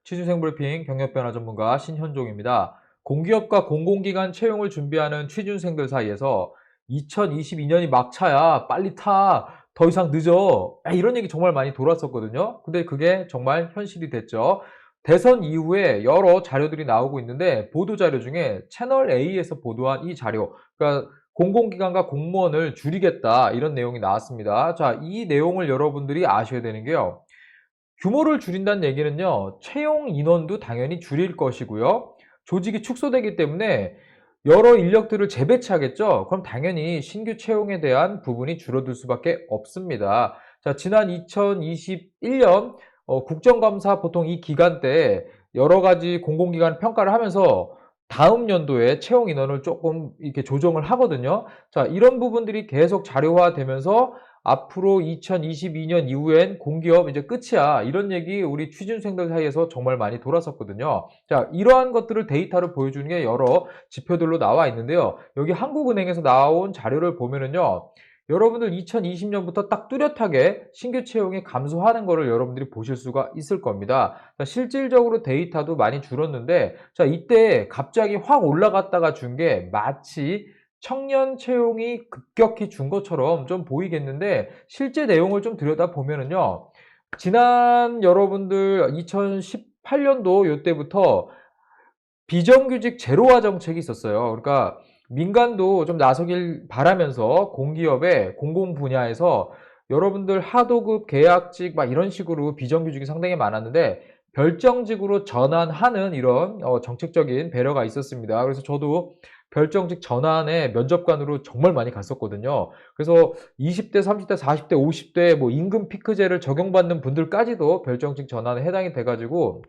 취준생브리핑 경력변화 전문가 신현종입니다. 공기업과 공공기관 채용을 준비하는 취준생들 사이에서 2022년이 막차야, 빨리 타, 더 이상 늦어, 이런 얘기 정말 많이 돌았었거든요. 근데 그게 정말 현실이 됐죠. 대선 이후에 여러 자료들이 나오고 있는데, 보도자료 중에 채널A에서 보도한 이 자료, 그러니까 공공기관과 공무원을 줄이겠다, 이런 내용이 나왔습니다. 자, 이 내용을 여러분들이 아셔야 되는 게요, 규모를 줄인다는 얘기는요, 채용 인원도 당연히 줄일 것이고요. 조직이 축소되기 때문에 여러 인력들을 재배치하겠죠. 그럼 당연히 신규 채용에 대한 부분이 줄어들 수밖에 없습니다. 자, 지난 2021년 국정감사 보통 이 기간 때 여러 가지 공공기관 평가를 하면서 다음 연도에 채용 인원을 조금 이렇게 조정을 하거든요. 자, 이런 부분들이 계속 자료화되면서 앞으로 2022년 이후엔 공기업 이제 끝이야, 이런 얘기 우리 취준생들 사이에서 정말 많이 돌았었거든요. 자, 이러한 것들을 데이터로 보여주는 게 여러 지표들로 나와 있는데요. 여기 한국은행에서 나온 자료를 보면은요, 여러분들 2020년부터 딱 뚜렷하게 신규 채용이 감소하는 거를 여러분들이 보실 수가 있을 겁니다. 자, 실질적으로 데이터도 많이 줄었는데, 자, 이때 갑자기 확 올라갔다가 준 게 마치 청년 채용이 급격히 준 것처럼 좀 보이겠는데, 실제 내용을 좀 들여다보면은요, 지난 여러분들 2018년도 요때부터 비정규직 제로화 정책이 있었어요. 그러니까 민간도 좀 나서길 바라면서 공기업의 공공 분야에서 여러분들 하도급, 계약직 막 이런 식으로 비정규직이 상당히 많았는데, 별정직으로 전환하는 이런 정책적인 배려가 있었습니다. 그래서 저도 별정직 전환에 면접관으로 정말 많이 갔었거든요. 그래서 20대, 30대, 40대, 50대 뭐 임금 피크제를 적용받는 분들까지도 별정직 전환에 해당이 돼가지고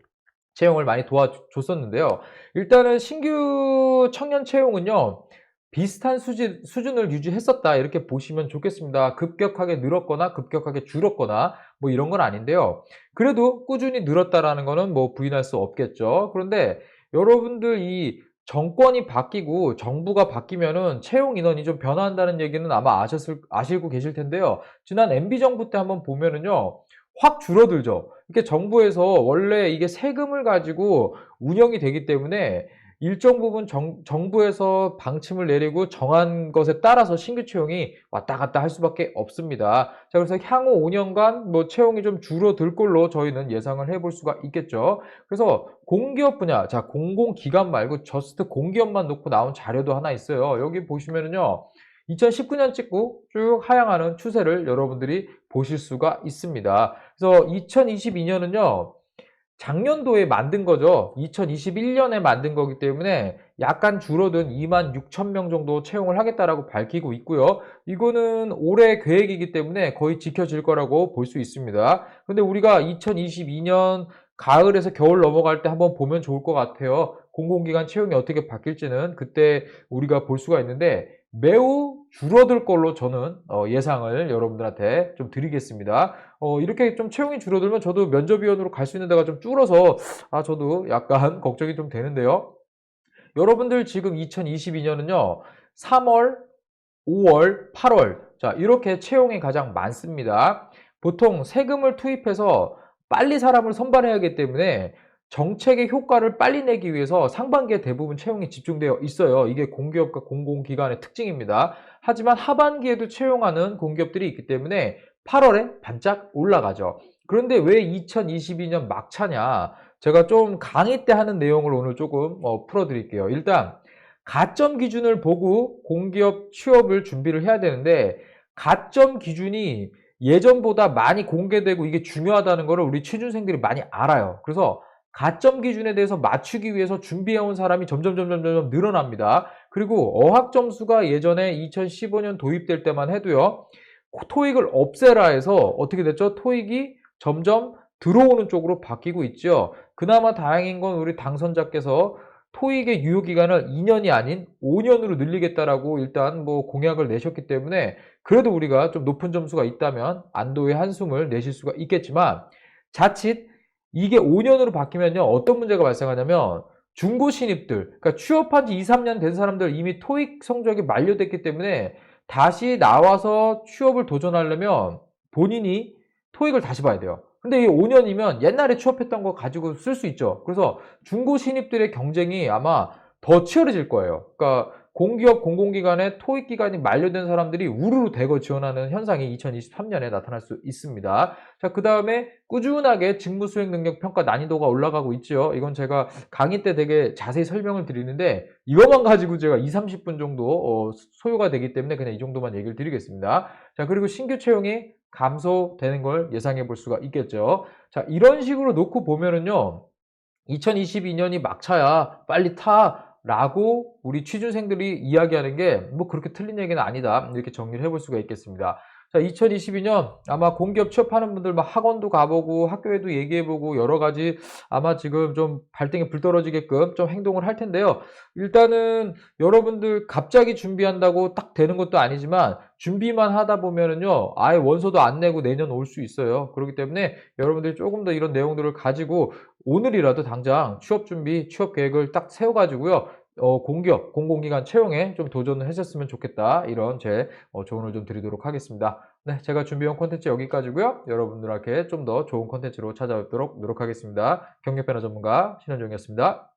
채용을 많이 도와줬었는데요. 일단은 신규 청년 채용은요, 비슷한 수준을 유지했었다, 이렇게 보시면 좋겠습니다. 급격하게 늘었거나 급격하게 줄었거나 뭐 이런 건 아닌데요. 그래도 꾸준히 늘었다라는 거는 뭐 부인할 수 없겠죠. 그런데 여러분들 이 정권이 바뀌고 정부가 바뀌면은 채용 인원이 좀 변화한다는 얘기는 아마 아시고 계실 텐데요. 지난 MB 정부 때 한번 보면은요, 확 줄어들죠. 이렇게 정부에서 원래 이게 세금을 가지고 운영이 되기 때문에 일정 부분 정부에서 방침을 내리고 정한 것에 따라서 신규 채용이 왔다 갔다 할 수밖에 없습니다. 자, 그래서 향후 5년간 뭐 채용이 좀 줄어들 걸로 저희는 예상을 해볼 수가 있겠죠. 그래서 공기업 분야, 자, 공공기관 말고 저스트 공기업만 놓고 나온 자료도 하나 있어요. 여기 보시면은요, 2019년 찍고 쭉 하향하는 추세를 여러분들이 보실 수가 있습니다. 그래서 2022년은요, 작년도에 만든 거죠. 2021년에 만든 거기 때문에 약간 줄어든 26,000명 정도 채용을 하겠다라고 밝히고 있고요. 이거는 올해 계획이기 때문에 거의 지켜질 거라고 볼 수 있습니다. 근데 우리가 2022년 가을에서 겨울 넘어갈 때 한번 보면 좋을 것 같아요. 공공기관 채용이 어떻게 바뀔지는 그때 우리가 볼 수가 있는데, 매우 줄어들 걸로 저는 예상을 여러분들한테 좀 드리겠습니다. 이렇게 좀 채용이 줄어들면 저도 면접위원으로 갈 수 있는 데가 좀 줄어서 저도 약간 걱정이 좀 되는데요. 여러분들 지금 2022년은요, 3월, 5월, 8월, 자, 이렇게 채용이 가장 많습니다. 보통 세금을 투입해서 빨리 사람을 선발해야 하기 때문에 정책의 효과를 빨리 내기 위해서 상반기에 대부분 채용이 집중되어 있어요. 이게 공기업과 공공기관의 특징입니다. 하지만 하반기에도 채용하는 공기업들이 있기 때문에 8월에 반짝 올라가죠. 그런데 왜 2022년 막차냐? 제가 좀 강의 때 하는 내용을 오늘 조금 풀어드릴게요. 일단 가점 기준을 보고 공기업 취업을 준비를 해야 되는데, 가점 기준이 예전보다 많이 공개되고 이게 중요하다는 것을 우리 취준생들이 많이 알아요. 그래서 가점 기준에 대해서 맞추기 위해서 준비해온 사람이 점점 늘어납니다. 그리고 어학 점수가 예전에 2015년 도입될 때만 해도요, 토익을 없애라 해서 어떻게 됐죠? 토익이 점점 들어오는 쪽으로 바뀌고 있죠. 그나마 다행인 건 우리 당선자께서 토익의 유효기간을 2년이 아닌 5년으로 늘리겠다라고 일단 뭐 공약을 내셨기 때문에 그래도 우리가 좀 높은 점수가 있다면 안도의 한숨을 내실 수가 있겠지만, 자칫 이게 5년으로 바뀌면요, 어떤 문제가 발생하냐면 중고 신입들, 그러니까 취업한 지 2, 3년 된 사람들 이미 토익 성적이 만료됐기 때문에 다시 나와서 취업을 도전하려면 본인이 토익을 다시 봐야 돼요. 근데 이 5년이면 옛날에 취업했던 거 가지고 쓸 수 있죠. 그래서 중고 신입들의 경쟁이 아마 더 치열해질 거예요. 그러니까 공기업 공공기관의 토익 기간이 만료된 사람들이 우르르 대거 지원하는 현상이 2023년에 나타날 수 있습니다. 자, 그 다음에 꾸준하게 직무 수행 능력 평가 난이도가 올라가고 있죠. 이건 제가 강의 때 되게 자세히 설명을 드리는데 이것만 가지고 제가 2, 30분 정도 소요가 되기 때문에 그냥 이 정도만 얘기를 드리겠습니다. 자, 그리고 신규 채용이 감소되는 걸 예상해 볼 수가 있겠죠. 자, 이런 식으로 놓고 보면은요. 2022년이 막차야 빨리 타 라고 우리 취준생들이 이야기하는 게 뭐 그렇게 틀린 얘기는 아니다 이렇게 정리를 해볼 수가 있겠습니다. 자, 2022년 아마 공기업 취업하는 분들 막 학원도 가보고 학교에도 얘기해보고 여러 가지 아마 지금 좀 발등에 불 떨어지게끔 좀 행동을 할 텐데요. 일단은 여러분들 갑자기 준비한다고 딱 되는 것도 아니지만 준비만 하다 보면은요 아예 원서도 안 내고 내년 올 수 있어요. 그렇기 때문에 여러분들이 조금 더 이런 내용들을 가지고 오늘이라도 당장 취업 준비, 취업 계획을 딱 세워가지고요. 공기업, 공공기관 채용에 좀 도전을 하셨으면 좋겠다. 이런 제 조언을 좀 드리도록 하겠습니다. 네, 제가 준비한 콘텐츠 여기까지고요. 여러분들에게 좀 더 좋은 콘텐츠로 찾아뵙도록 노력하겠습니다. 경력변화 전문가 신현종이었습니다.